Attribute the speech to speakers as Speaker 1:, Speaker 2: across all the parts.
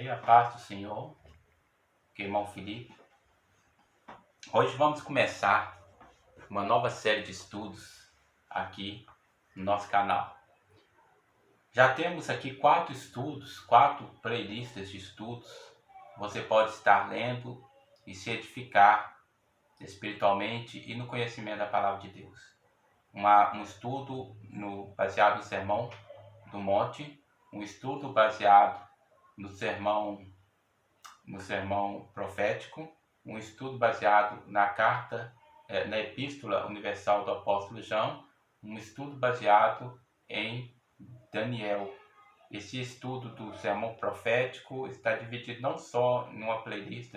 Speaker 1: Ok, a paz do Senhor, irmão Felipe. Hoje vamos começar uma nova série de estudos aqui no nosso canal. Já temos aqui 4 estudos, 4 playlists de estudos. Você pode estar lendo e se edificar espiritualmente e no conhecimento da Palavra de Deus. Um estudo baseado no Sermão do Monte, um estudo baseado no sermão profético, um estudo baseado na na Epístola Universal do Apóstolo João, um estudo baseado em Daniel. Esse estudo do sermão profético está dividido não só numa playlist,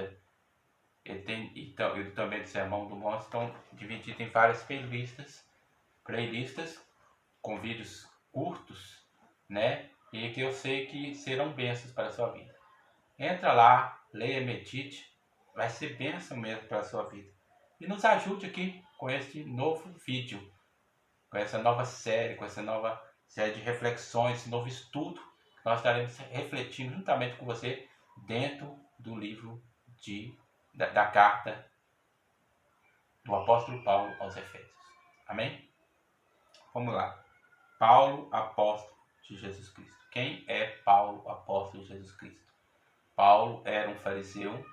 Speaker 1: e também do Sermão do Monte, estão divididos em várias playlists com vídeos curtos, né? E que eu sei que serão bênçãos para a sua vida. Entra lá, leia, medite, vai ser bênção mesmo para a sua vida. E nos ajude aqui com este novo vídeo, com essa nova série, de reflexões, esse novo estudo, que nós estaremos refletindo juntamente com você dentro do livro da carta do apóstolo Paulo aos Efésios. Amém? Vamos lá. Paulo, apóstolo de Jesus Cristo. Quem é Paulo, apóstolo de Jesus Cristo? Paulo era um fariseu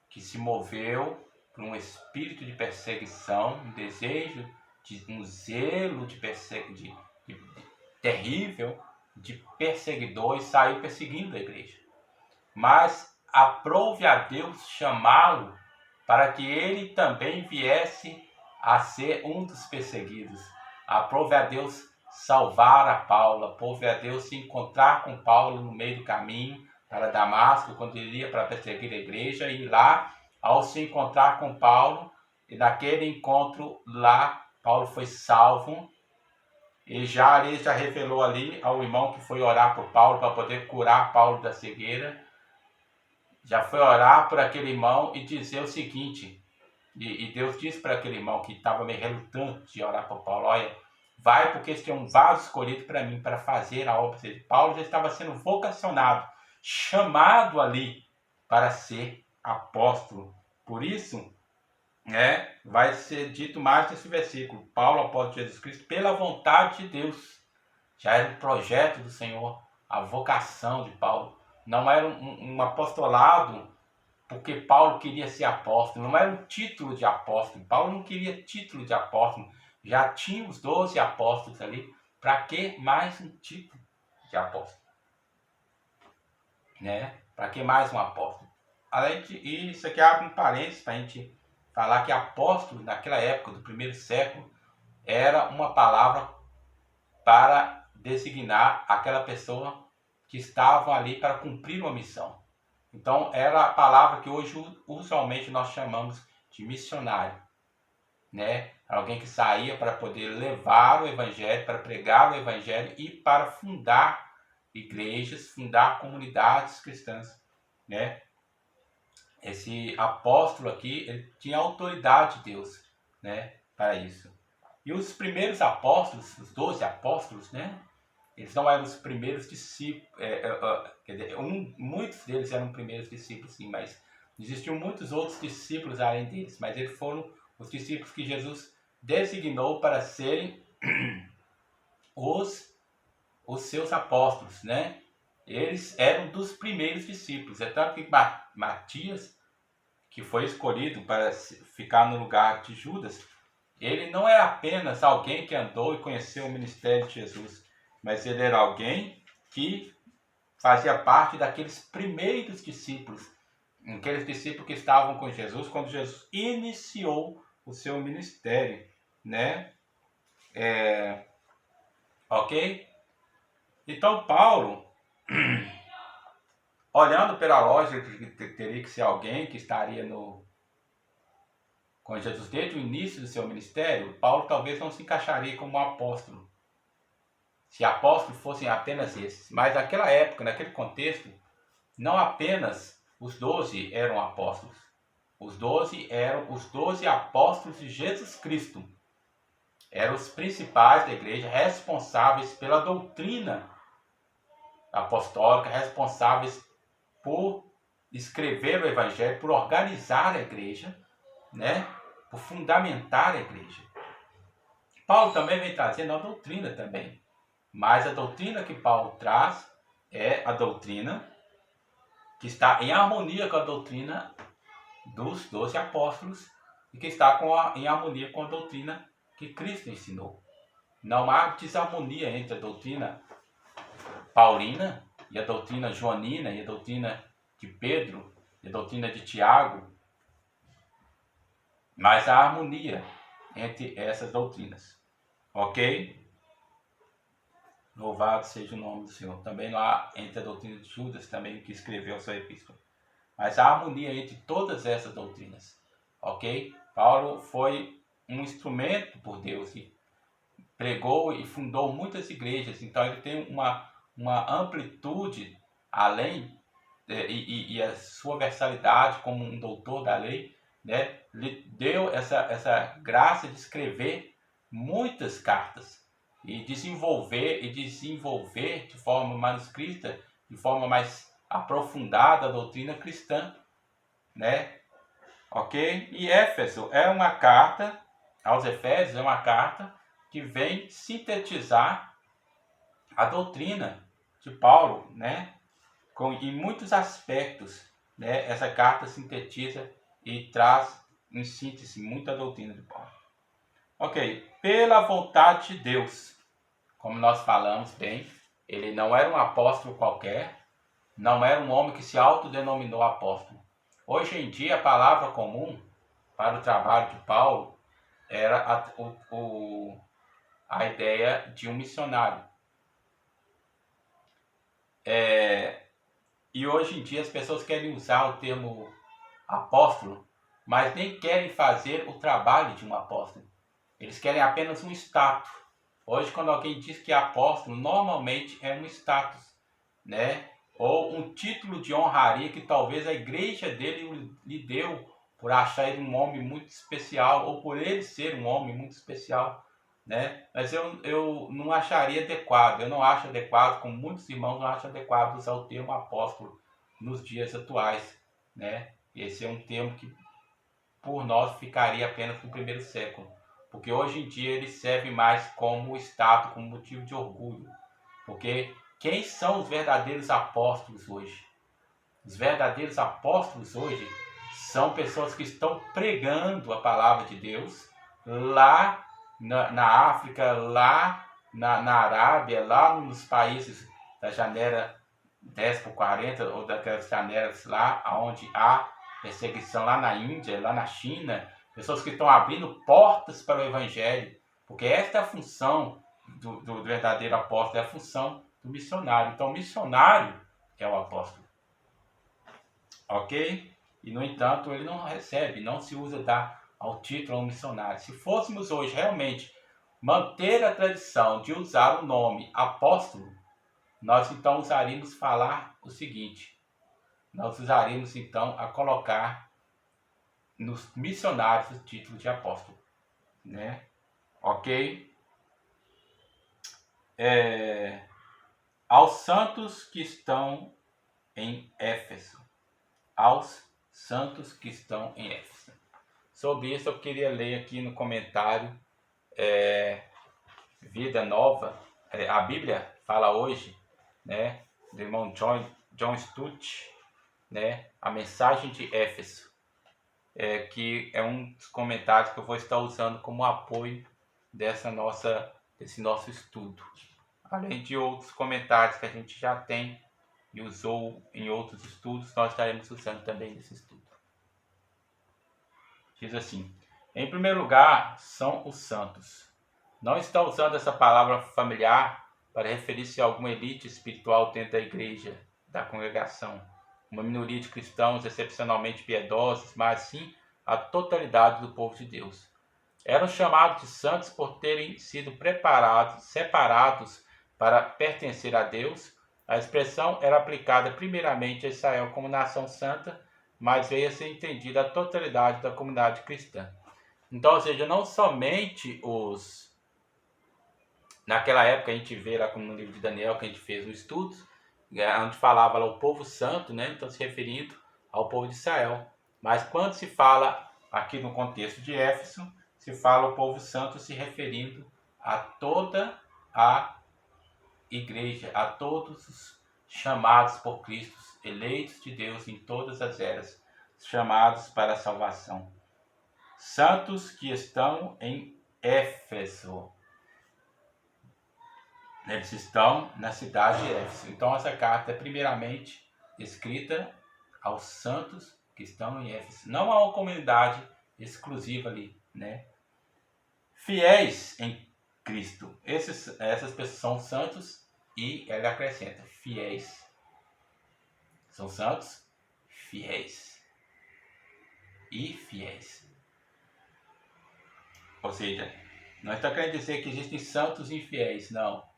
Speaker 1: que se moveu por um espírito de perseguição, um desejo, um zelo terrível de perseguidor, e saiu perseguindo a igreja. Mas aprove a Deus chamá-lo para que ele também viesse a ser um dos perseguidos. Aprove a Deus salvar a Paulo, aprove a Deus se encontrar com Paulo no meio do caminho para Damasco, quando ele ia para perseguir a igreja, e lá, ao se encontrar com Paulo, e naquele encontro lá, Paulo foi salvo, e ele já revelou ali ao irmão que foi orar por Paulo, para poder curar Paulo da cegueira, já foi orar por aquele irmão e dizer o seguinte, e Deus disse para aquele irmão que estava meio relutante de orar por Paulo: olha, vai, porque este é um vaso escolhido para mim, para fazer a obra. Paulo já estava sendo vocacionado, chamado ali para ser apóstolo. Por isso, vai ser dito mais nesse versículo: Paulo, apóstolo de Jesus Cristo, pela vontade de Deus. Já era um projeto do Senhor, a vocação de Paulo. Não era um apostolado porque Paulo queria ser apóstolo, não era um título de apóstolo. Paulo não queria título de apóstolo, já tinha os 12 apóstolos ali. Para que mais um título de apóstolo? Para que mais um apóstolo? Além de isso, aqui abre um parênteses para a gente falar que apóstolo, naquela época do primeiro século, era uma palavra para designar aquela pessoa que estava ali para cumprir uma missão. Então, era a palavra que hoje usualmente nós chamamos de missionário, Alguém que saía para poder levar o evangelho, para pregar o evangelho e para fundar igrejas, fundar comunidades cristãs, Esse apóstolo aqui, ele tinha autoridade de Deus, para isso. E os primeiros apóstolos, os 12 apóstolos, eles não eram os primeiros discípulos, muitos deles eram primeiros discípulos, sim, mas existiam muitos outros discípulos além deles, mas eles foram os discípulos que Jesus designou para serem os seus apóstolos, Eles eram dos primeiros discípulos. É tanto que Matias, que foi escolhido para ficar no lugar de Judas, ele não é apenas alguém que andou e conheceu o ministério de Jesus, mas ele era alguém que fazia parte daqueles primeiros discípulos, aqueles discípulos que estavam com Jesus quando Jesus iniciou o seu ministério, Ok? Então Paulo, olhando pela lógica que teria que ser alguém que estaria com Jesus desde o início do seu ministério, Paulo talvez não se encaixaria como apóstolo, se apóstolos fossem apenas esses. Mas naquela época, naquele contexto, não apenas os 12 eram apóstolos. Os 12 eram os 12 apóstolos de Jesus Cristo. Eram os principais da igreja, responsáveis pela doutrina apostólica, responsáveis por escrever o Evangelho, por organizar a igreja, né? Por fundamentar a igreja. Paulo também vem trazendo a doutrina também. Mas a doutrina que Paulo traz é a doutrina que está em harmonia com a doutrina dos 12 apóstolos e que está em harmonia com a doutrina que Cristo ensinou. Não há desarmonia entre a doutrina paulina e a doutrina joanina e a doutrina de Pedro e a doutrina de Tiago, mas há harmonia entre essas doutrinas. Ok? Louvado seja o nome do Senhor. Também não há entre a doutrina de Judas, também que escreveu a sua epístola. Mas há harmonia entre todas essas doutrinas. Ok? Paulo foi um instrumento por Deus e pregou e fundou muitas igrejas. Então ele tem uma amplitude além e a sua versalidade como um doutor da lei, né, lhe deu essa graça de escrever muitas cartas e desenvolver de forma manuscrita, de forma mais aprofundada a doutrina cristã, né? Ok? E Éfeso é uma carta, aos Efésios é uma carta que vem sintetizar a doutrina de Paulo, né? Em muitos aspectos, né? Essa carta sintetiza e traz em síntese muita doutrina de Paulo. Ok, pela vontade de Deus, como nós falamos bem, ele não era um apóstolo qualquer, não era um homem que se autodenominou apóstolo. Hoje em dia, a palavra comum para o trabalho de Paulo era a ideia de um missionário. E hoje em dia as pessoas querem usar o termo apóstolo, mas nem querem fazer o trabalho de um apóstolo. Eles querem apenas um status. Hoje, quando alguém diz que é apóstolo, normalmente é um status, né? Ou um título de honraria que talvez a igreja dele lhe deu por achar ele um homem muito especial, ou por ele ser um homem muito especial, né? Mas eu não acharia adequado, eu não acho adequado, como muitos irmãos não acham adequado usar o termo apóstolo nos dias atuais, né? Esse é um termo que por nós ficaria apenas no primeiro século, porque hoje em dia ele serve mais como status, como motivo de orgulho, porque quem são os verdadeiros apóstolos hoje? Os verdadeiros apóstolos hoje são pessoas que estão pregando a palavra de Deus lá na África, lá na Arábia, lá nos países da janela 10 por 40, ou daquelas janelas lá onde há perseguição, lá na Índia, lá na China, pessoas que estão abrindo portas para o Evangelho, porque esta é a função do verdadeiro apóstolo, é a função do missionário. Então, o missionário é o apóstolo. Ok? E, no entanto, ele não recebe, não se usa ao título ao missionário. Se fôssemos hoje realmente manter a tradição de usar o nome apóstolo, nós então usaríamos falar o seguinte: nós usaríamos então a colocar nos missionários o título de apóstolo, né? Ok? Aos santos que estão em Éfeso. Aos santos que estão em Éfeso. Sobre isso eu queria ler aqui no comentário Vida Nova. A Bíblia fala hoje, né, do irmão John Stott, né, a mensagem de Éfeso, que é um dos comentários que eu vou estar usando como apoio desse nosso estudo. Além de outros comentários que a gente já tem e usou em outros estudos, nós estaremos usando também nesse estudo. Diz assim: em primeiro lugar, são os santos. Não está usando essa palavra familiar para referir-se a alguma elite espiritual dentro da igreja, da congregação, uma minoria de cristãos excepcionalmente piedosos, mas sim a totalidade do povo de Deus. Eram chamados de santos por terem sido separados para pertencer a Deus. A expressão era aplicada primeiramente a Israel como nação santa, mas veio a ser entendida a totalidade da comunidade cristã. Então, ou seja, não somente naquela época a gente vê lá como no livro de Daniel, que a gente fez um estudo, onde falava lá o povo santo, né? Então se referindo ao povo de Israel. Mas quando se fala aqui no contexto de Éfeso, se fala o povo santo se referindo a toda a igreja, a todos os chamados por Cristo, eleitos de Deus em todas as eras, chamados para a salvação. Santos que estão em Éfeso. Eles estão na cidade de Éfeso. Então essa carta é primeiramente escrita aos santos que estão em Éfeso, não a uma comunidade exclusiva ali, né? Fiéis em Cristo. Essas pessoas são santos e ele acrescenta fiéis. São santos, fiéis e fiéis. Ou seja, não está querendo dizer que existem santos e infiéis, não.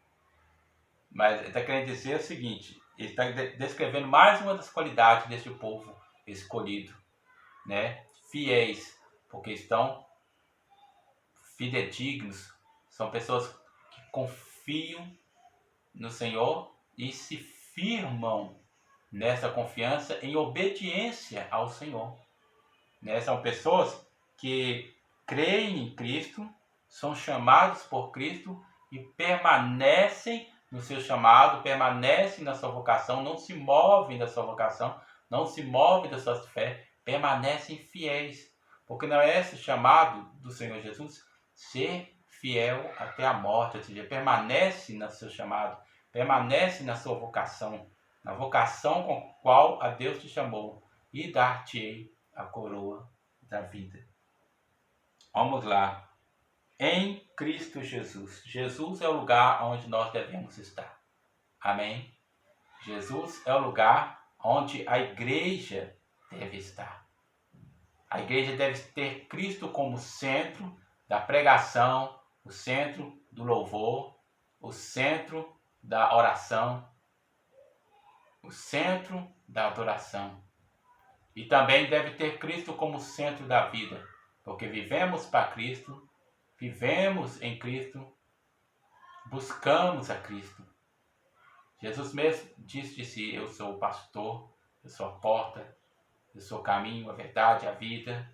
Speaker 1: Mas está querendo dizer o seguinte, ele está descrevendo mais uma das qualidades desse povo escolhido, né? Fiéis, porque estão fidedignos, são pessoas que confiam no Senhor e se firmam nessa confiança em obediência ao Senhor. Né? São pessoas que creem em Cristo, são chamados por Cristo e permanecem no seu chamado, permanecem na sua vocação, não se movem da sua vocação, não se movem da sua fé, permanecem fiéis. Porque não é esse chamado do Senhor Jesus ser fiel até a morte, ou seja, permanece no seu chamado, permanece na sua vocação, na vocação com a qual a Deus te chamou, e dar-te-ei a coroa da vida. Vamos lá. Em Cristo Jesus. Jesus é o lugar onde nós devemos estar. Amém? Jesus é o lugar onde a igreja deve estar. A igreja deve ter Cristo como centro da pregação, o centro do louvor, o centro da oração, o centro da adoração. E também deve ter Cristo como centro da vida, porque vivemos para Cristo, vivemos em Cristo, buscamos a Cristo. Jesus mesmo disse de si: eu sou o pastor, eu sou a porta, eu sou o caminho, a verdade, a vida,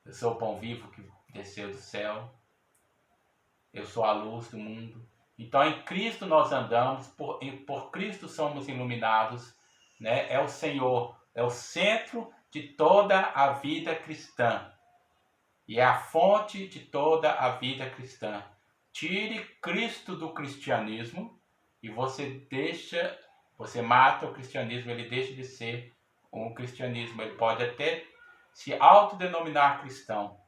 Speaker 1: eu sou o pão vivo que desceu do céu, eu sou a luz do mundo. Então em Cristo nós andamos, por Cristo somos iluminados, né? É o Senhor, é o centro de toda a vida cristã. E é a fonte de toda a vida cristã. Tire Cristo do cristianismo e você mata o cristianismo, ele deixa de ser um cristianismo. Ele pode até se autodenominar cristão.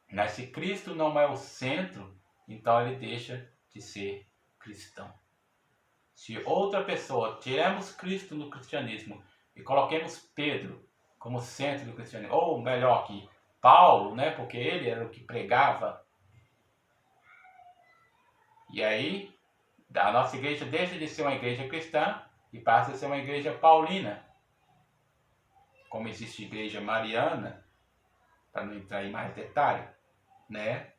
Speaker 1: Mas se Cristo não é o centro, então ele deixa de ser cristão. Se outra pessoa, tiremos Cristo no cristianismo e coloquemos Pedro como centro do cristianismo, ou melhor que Paulo, né, porque ele era o que pregava. E aí, a nossa igreja deixa de ser uma igreja cristã e passa a ser uma igreja paulina. Como existe igreja mariana, para não entrar em mais detalhe, né?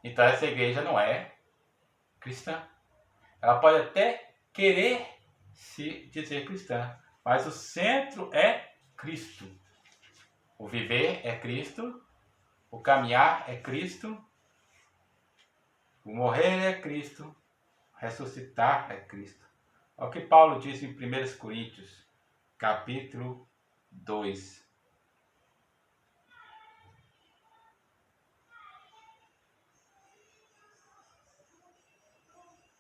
Speaker 1: Então essa igreja não é cristã. Ela pode até querer se dizer cristã, mas o centro é Cristo. O viver é Cristo, o caminhar é Cristo, o morrer é Cristo, ressuscitar é Cristo. É o que Paulo diz em 1 Coríntios, capítulo 2.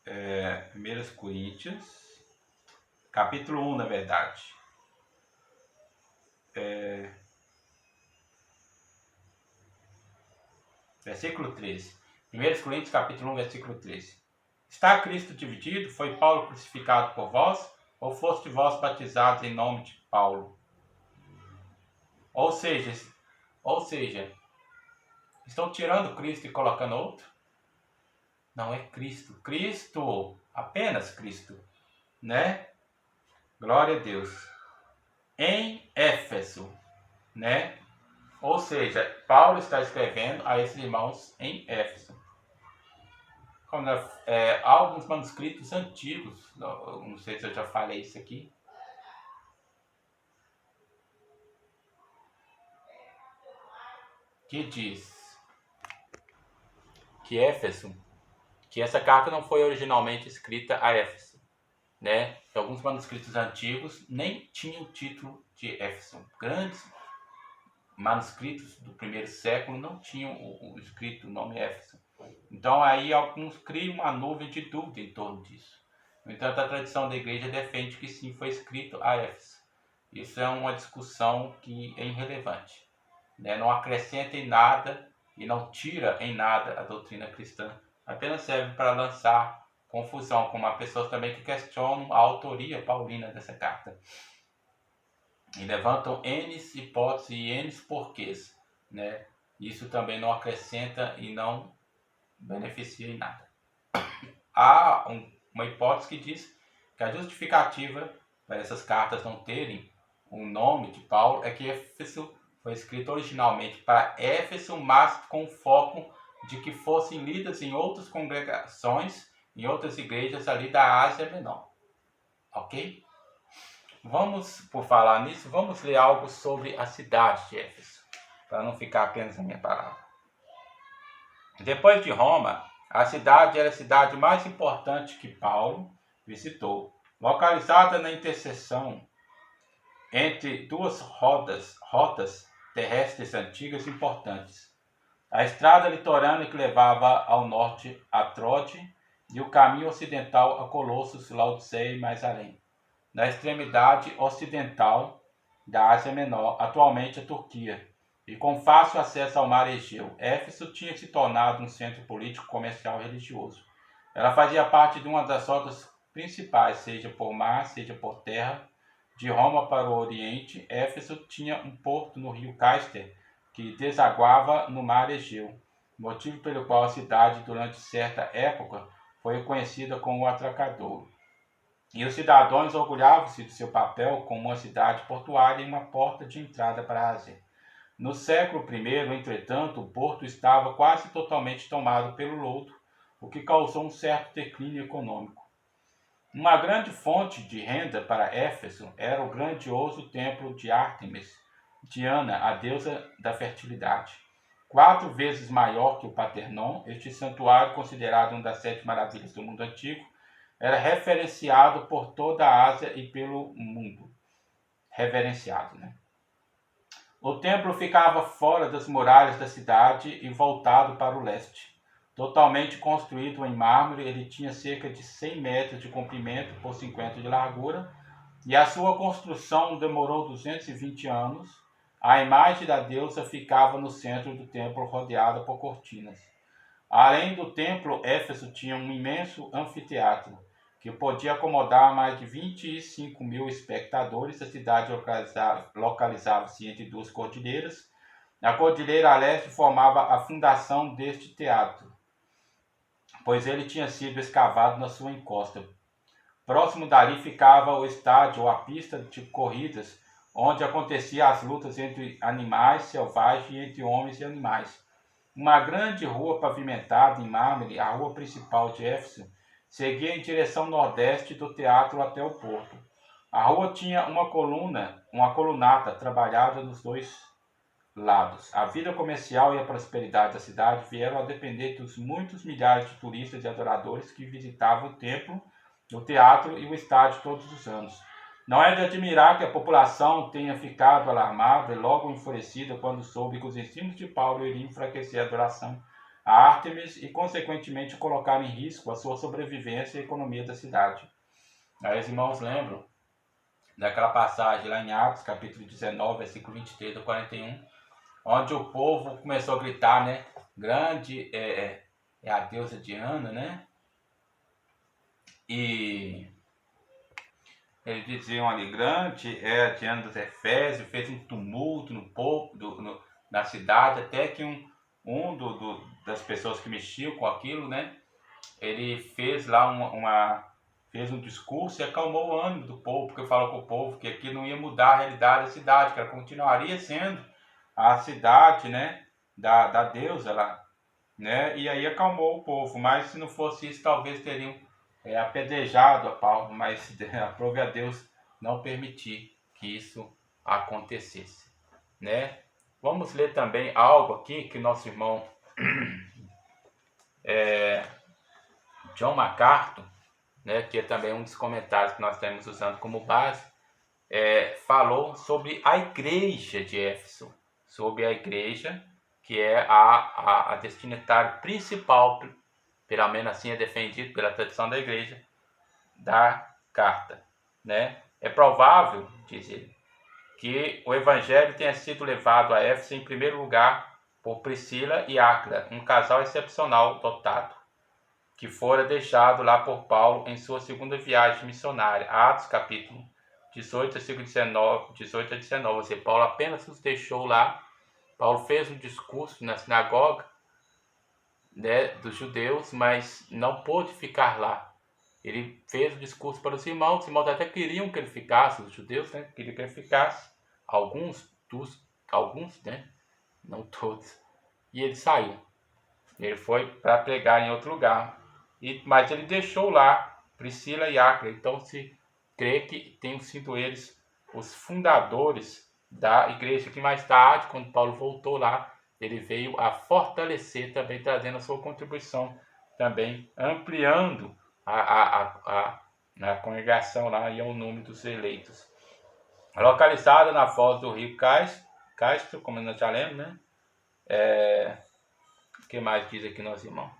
Speaker 1: 1 Coríntios, capítulo 1, na verdade. Versículo 13. 1 Coríntios, capítulo 1, versículo 13. Está Cristo dividido? Foi Paulo crucificado por vós? Ou foste vós batizados em nome de Paulo? Ou seja, estão tirando Cristo e colocando outro? Não é Cristo. Cristo, apenas Cristo, né? Glória a Deus. Em Éfeso, né? Ou seja, Paulo está escrevendo a esses irmãos em Éfeso. alguns manuscritos antigos, não sei se eu já falei isso aqui, que diz que Éfeso, que essa carta não foi originalmente escrita a Éfeso, né? Alguns manuscritos antigos nem tinham o título de Éfeso. Grandes manuscritos do primeiro século não tinham o escrito o nome Éfeso. Então aí alguns criam uma nuvem de dúvida em torno disso. No entanto, a tradição da igreja defende que sim foi escrito a Éfeso. Isso é uma discussão que é irrelevante, né? Não acrescenta em nada e não tira em nada a doutrina cristã. Apenas serve para lançar confusão, como há pessoas também que questionam a autoria paulina dessa carta. E levantam N hipóteses e N porquês, né? Isso também não acrescenta e não beneficia em nada. Há uma hipótese que diz que a justificativa para essas cartas não terem o nome de Paulo é que Éfeso foi escrito originalmente para Éfeso, mas com o foco de que fossem lidas em outras congregações, em outras igrejas ali da Ásia Menor. Ok? Por falar nisso, vamos ler algo sobre a cidade de Éfeso, para não ficar apenas na minha palavra. Depois de Roma, a cidade era a cidade mais importante que Paulo visitou, localizada na interseção entre duas rotas terrestres antigas importantes. A estrada litorânea que levava ao norte a Troade e o caminho ocidental a Colossos, Laodiceia e mais além. Na extremidade ocidental da Ásia Menor, atualmente a Turquia, e com fácil acesso ao mar Egeu, Éfeso tinha se tornado um centro político, comercial e religioso. Ela fazia parte de uma das rotas principais, seja por mar, seja por terra, de Roma para o Oriente. Éfeso tinha um porto no rio Cáster, que desaguava no mar Egeu, motivo pelo qual a cidade, durante certa época, foi conhecida como o Atracadouro. E os cidadãos orgulhavam-se de seu papel como uma cidade portuária e uma porta de entrada para a Ásia. No século I, entretanto, o porto estava quase totalmente tomado pelo lodo, o que causou um certo declínio econômico. Uma grande fonte de renda para Éfeso era o grandioso templo de Ártemis, Diana, a deusa da fertilidade. 4 vezes maior que o Partenon, este santuário, considerado uma das 7 maravilhas do mundo antigo, era referenciado por toda a Ásia e pelo mundo. Reverenciado, né? O templo ficava fora das muralhas da cidade e voltado para o leste. Totalmente construído em mármore, ele tinha cerca de 100 metros de comprimento por 50 de largura, e a sua construção demorou 220 anos. A imagem da deusa ficava no centro do templo, rodeada por cortinas. Além do templo, Éfeso tinha um imenso anfiteatro, que podia acomodar mais de 25 mil espectadores. A cidade localizava-se entre duas cordilheiras. A cordilheira a leste formava a fundação deste teatro, pois ele tinha sido escavado na sua encosta. Próximo dali ficava o estádio ou a pista de corridas, onde aconteciam as lutas entre animais selvagens e entre homens e animais. Uma grande rua pavimentada em mármore, a rua principal de Éfeso, seguia em direção nordeste do teatro até o porto. A rua tinha uma colunata trabalhada nos dois lados. A vida comercial e a prosperidade da cidade vieram a depender dos muitos milhares de turistas e adoradores que visitavam o templo, o teatro e o estádio todos os anos. Não é de admirar que a população tenha ficado alarmada e logo enfurecida quando soube que os ensinos de Paulo iriam enfraquecer a adoração a Ártemis e, consequentemente, colocar em risco a sua sobrevivência e a economia da cidade. Aí os irmãos lembram daquela passagem lá em Atos, capítulo 19, versículo 23 a 41, onde o povo começou a gritar, né? Grande é a deusa Diana, né? E eles diziam ali, grande é a Diana dos Efésios, fez um tumulto no povo, na cidade, até que das pessoas que mexiam com aquilo, né? Ele fez lá fez um discurso e acalmou o ânimo do povo, porque falou com o povo que aqui não ia mudar a realidade da cidade, que ela continuaria sendo a cidade, né, da deusa lá. né? E aí acalmou o povo. Mas se não fosse isso, talvez teriam apedrejado a Paulo, mas aprove a Deus não permitir que isso acontecesse, né? Vamos ler também algo aqui que nosso irmão John MacArthur, né, que é também um dos comentários que nós estamos usando como base, falou sobre a igreja de Éfeso, sobre a igreja que é a destinatária principal, pelo menos assim é defendido pela tradição da igreja, da carta, né? É provável, diz ele, que o evangelho tenha sido levado a Éfeso em primeiro lugar por Priscila e Áquila, um casal excepcional dotado, que fora deixado lá por Paulo em sua segunda viagem missionária. Atos capítulo 18, versículo 18 a 19. Ou seja, Paulo apenas os deixou lá. Paulo fez um discurso na sinagoga, né, dos judeus, mas não pôde ficar lá. Ele fez o discurso para os irmãos até queriam que ele ficasse, os judeus, né, queriam que ele ficasse, alguns, né, não todos, e ele saiu. Ele foi para pregar em outro lugar, mas ele deixou lá Priscila e Áquila, então se crê que tenham sido eles os fundadores da igreja, que mais tarde, quando Paulo voltou lá, ele veio a fortalecer também, trazendo a sua contribuição, também ampliando a congregação lá e ao número dos eleitos. Localizada na foz do rio Castro, como nós já lemos, né? O que mais diz aqui nosso irmão?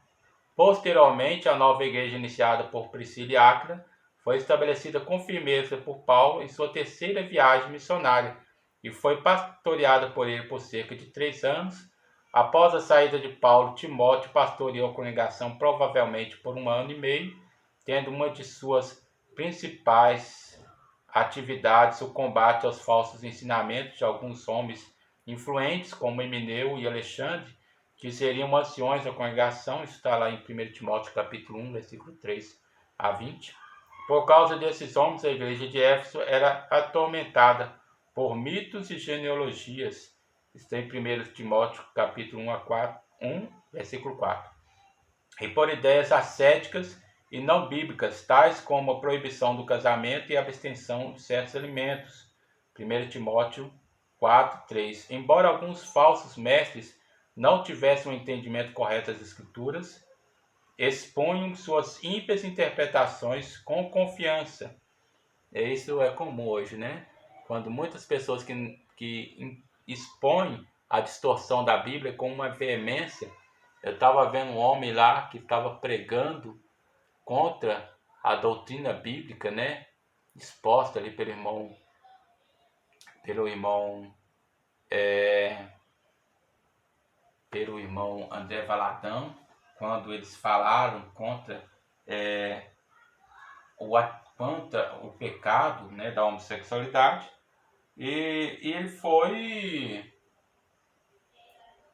Speaker 1: Posteriormente, a nova igreja iniciada por Priscila e Áquila foi estabelecida com firmeza por Paulo em sua terceira viagem missionária e foi pastoreada por ele por cerca de 3 anos. Após a saída de Paulo, Timóteo pastoreou a congregação provavelmente por 1 ano e meio, tendo uma de suas principais atividades o combate aos falsos ensinamentos de alguns homens influentes, como Emineu e Alexandre, que seriam anciões da congregação. Isso está lá em 1 Timóteo capítulo 1, versículo 3 a 20. Por causa desses homens, a igreja de Éfeso era atormentada por mitos e genealogias. Está em 1 Timóteo capítulo 1, versículo 4. E por ideias ascéticas e não bíblicas, tais como a proibição do casamento e a abstenção de certos alimentos. 1 Timóteo 4, 3. Embora alguns falsos mestres não tivessem um entendimento correto das Escrituras, expunham suas ímpias interpretações com confiança. Isso é comum hoje, né? Quando muitas pessoas que expõem a distorção da Bíblia com uma veemência. Eu estava vendo um homem lá que estava pregando contra a doutrina bíblica, né? Exposta ali pelo irmão André Valadão, quando eles falaram contra o pecado, né, da homossexualidade, e ele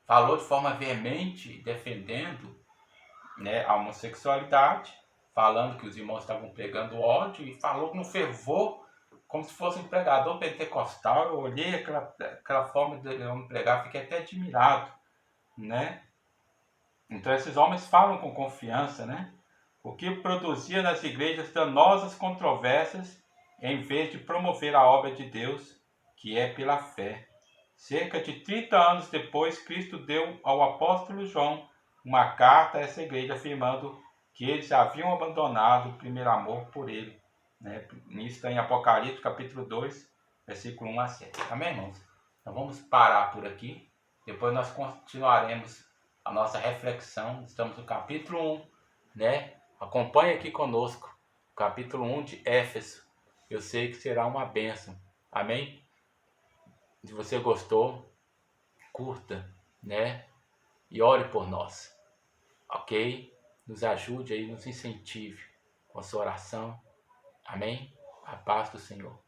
Speaker 1: falou de forma veemente, defendendo, né, a homossexualidade, falando que os irmãos estavam pregando ódio, e falou no fervor, como se fosse um pregador pentecostal. Eu olhei aquela forma de homem pregar, fiquei até admirado, né? Então esses homens falam com confiança, né? O que produzia nas igrejas danosas controvérsias, em vez de promover a obra de Deus, que é pela fé. Cerca de 30 anos depois, Cristo deu ao apóstolo João uma carta a essa igreja, afirmando que eles haviam abandonado o primeiro amor por ele, né? Isso está em Apocalipse, capítulo 2, versículo 1 a 7. Amém, irmãos? Então vamos parar por aqui. Depois nós continuaremos a nossa reflexão. Estamos no capítulo 1, né? Acompanhe aqui conosco, capítulo 1 de Éfeso. Eu sei que será uma bênção. Amém? Se você gostou, curta, né? E ore por nós, ok? Nos ajude aí, nos incentive com a sua oração. Amém? A paz do Senhor.